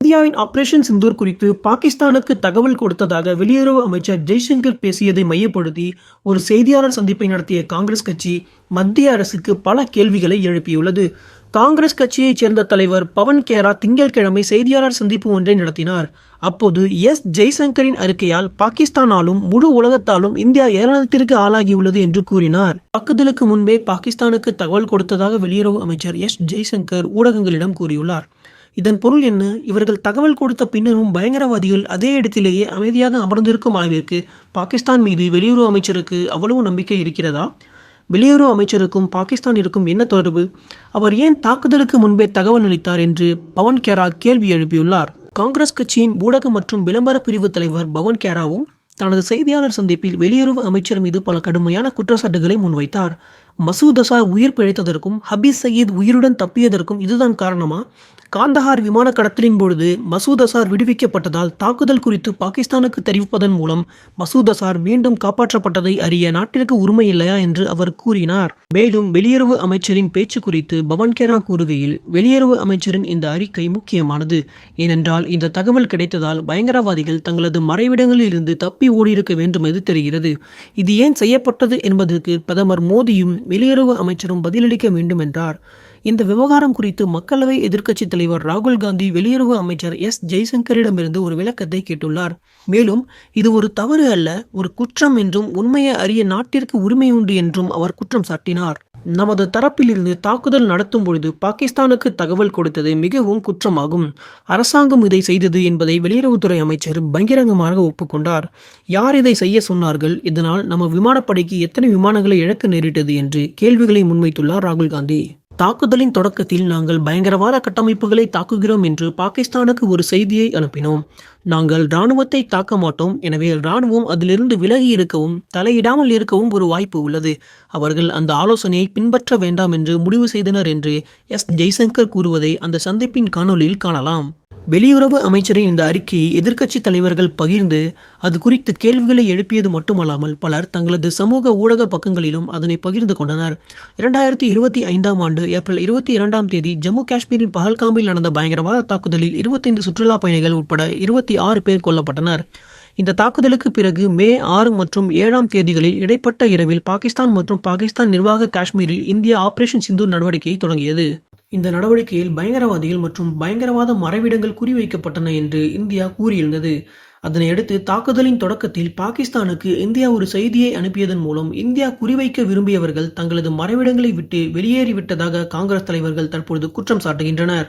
இந்தியாவின் ஆபரேஷன் சிந்தூர் குறித்து பாகிஸ்தானுக்கு தகவல் கொடுத்ததாக வெளியுறவு அமைச்சர் ஜெய்சங்கர் பேசியதை மையப்படுத்தி ஒரு செய்தியாளர் சந்திப்பை நடத்திய காங்கிரஸ் கட்சி மத்திய அரசுக்கு பல கேள்விகளை எழுப்பியுள்ளது. காங்கிரஸ் கட்சியைச் சேர்ந்த தலைவர் பவன் கேரா திங்கட்கிழமை செய்தியாளர் சந்திப்பு ஒன்றை நடத்தினார். அப்போது ஜெய்சங்கரின் அறிக்கையால் பாகிஸ்தானாலும் முழு உலகத்தாலும் இந்தியா ஏளனத்திற்கு ஆளாகியுள்ளது என்று கூறினார். தாக்குதலுக்கு முன்பே பாகிஸ்தானுக்கு தகவல் கொடுத்ததாக வெளியுறவு அமைச்சர் ஜெய்சங்கர் ஊடகங்களிடம் கூறியுள்ளார். இதன் பொருள் என்ன? இவர்கள் தகவல் கொடுத்த பின்னரும் பயங்கரவாதிகள் அதே இடத்திலேயே அமைதியாக அமர்ந்திருக்கும் அளவிற்கு பாகிஸ்தான் மீது வெளியுறவு அமைச்சருக்கு அவ்வளவு நம்பிக்கை இருக்கிறதா? வெளியுறவு அமைச்சருக்கும் பாகிஸ்தானிற்கும் என்ன தொடர்பு? அவர் ஏன் தாக்குதலுக்கு முன்பே தகவல் அளித்தார் என்று பவன் கேரா கேள்வி எழுப்பியுள்ளார். காங்கிரஸ் கட்சியின் ஊடக மற்றும் விளம்பர பிரிவு தலைவர் பவன் கேராவும் தனது செய்தியாளர் சந்திப்பில் வெளியுறவு அமைச்சர் மீது பல கடுமையான குற்றச்சாட்டுகளை முன்வைத்தார். மசூத் அசார் உயிர் பிழைத்ததற்கும் ஹபீஸ் சயீத் உயிருடன் தப்பியதற்கும் இதுதான் காரணமா? காந்தஹார் விமான கடத்தலின் பொழுது மசூத் அசார் விடுவிக்கப்பட்டதால் தாக்குதல் குறித்து பாகிஸ்தானுக்கு தெரிவிப்பதன் மூலம் மசூத் அசார் மீண்டும் காப்பாற்றப்பட்டதை அறிய நாட்டிற்கு உரிமை இல்லையா என்று அவர் கூறினார். மேலும் வெளியுறவு அமைச்சரின் பேச்சு குறித்து பவன் கேரா கூறுகையில், வெளியுறவு அமைச்சரின் இந்த அறிக்கை முக்கியமானது. ஏனென்றால் இந்த தகவல் கிடைத்ததால் பயங்கரவாதிகள் தங்களது மறைவிடங்களில் இருந்து தப்பி ஓடியிருக்க வேண்டும் என்று தெரிகிறது. இது ஏன் செய்யப்பட்டது என்பதற்கு பிரதமர் மோடியும் வெளியுறவு அமைச்சரும் பதிலளிக்க வேண்டும் என்றார். இந்த விவகாரம் குறித்து மக்களவை எதிர்க்கட்சித் தலைவர் ராகுல் காந்தி வெளியுறவு அமைச்சர் ஜெய்சங்கரிடமிருந்து ஒரு விளக்கத்தை கேட்டுள்ளார். மேலும் இது ஒரு தவறு அல்ல, ஒரு குற்றம் என்றும் உண்மையை அறிய நாட்டிற்கு உரிமை உண்டு என்றும் அவர் குற்றம் சாட்டினார். நமது தரப்பிலிருந்து தாக்குதல் நடத்தும் பொழுது பாகிஸ்தானுக்கு தகவல் கொடுத்தது மிகவும் குற்றமாகும். அரசாங்கம் இதை செய்தது என்பதை வெளியுறவுத்துறை அமைச்சர் பகிரங்கமாக ஒப்புக்கொண்டார். யார் இதை செய்ய சொன்னார்கள்? இதனால் நம்ம விமானப்படைக்கு எத்தனை விமானங்களை இழக்க நேரிட்டது என்று கேள்விகளை முன்வைத்துள்ளார் ராகுல் காந்தி. தாக்குதலின் தொடக்கத்தில் நாங்கள் பயங்கரவாத கட்டமைப்புகளை தாக்குகிறோம் என்று பாகிஸ்தானுக்கு ஒரு செய்தியை அனுப்பினோம். நாங்கள் இராணுவத்தை தாக்க மாட்டோம். எனவே இராணுவம் அதிலிருந்து விலகி இருக்கவும் தலையிடாமல் இருக்கவும் ஒரு வாய்ப்பு உள்ளது. அவர்கள் அந்த ஆலோசனையை பின்பற்ற வேண்டாம் என்று முடிவு செய்தனர் என்று ஜெய்சங்கர் கூறுவதை அந்த சந்திப்பின் காணொலியில் காணலாம். வெளியுறவு அமைச்சரின் இந்த அறிக்கையை எதிர்க்கட்சி தலைவர்கள் பகிர்ந்து அது குறித்து கேள்விகளை எழுப்பியது மட்டுமல்லாமல் பலர் தங்களது சமூக ஊடக பக்கங்களிலும் அதனை பகிர்ந்து கொண்டனர். 2025ஆம் ஆண்டு ஏப்ரல் 22ஆம் தேதி ஜம்மு காஷ்மீரின் பஹல்காமில் நடந்த பயங்கரவாத தாக்குதலில் 25 சுற்றுலா பயணிகள் உட்பட 26 பேர் கொல்லப்பட்டனர். இந்த தாக்குதலுக்கு பிறகு மே 6 மற்றும் 7ஆம் தேதிகளில் இடைப்பட்ட இரவில் பாகிஸ்தான் மற்றும் பாகிஸ்தான் நிர்வாக காஷ்மீரில் இந்தியா ஆபரேஷன் சிந்தூர் நடவடிக்கையை தொடங்கியது. இந்த நடவடிக்கையில் பயங்கரவாதிகள் மற்றும் பயங்கரவாத மறைவிடங்கள் குறிவைக்கப்பட்டன என்று இந்தியா கூறியிருந்தது. அதனையடுத்து தாக்குதலின் தொடக்கத்தில் பாகிஸ்தானுக்கு இந்தியா ஒரு செய்தியை அனுப்பியதன் மூலம் இந்தியா குறிவைக்க விரும்பியவர்கள் தங்களது மறைவிடங்களை விட்டு வெளியேறிவிட்டதாக காங்கிரஸ் தலைவர்கள் தற்பொழுது குற்றம் சாட்டுகின்றனர்.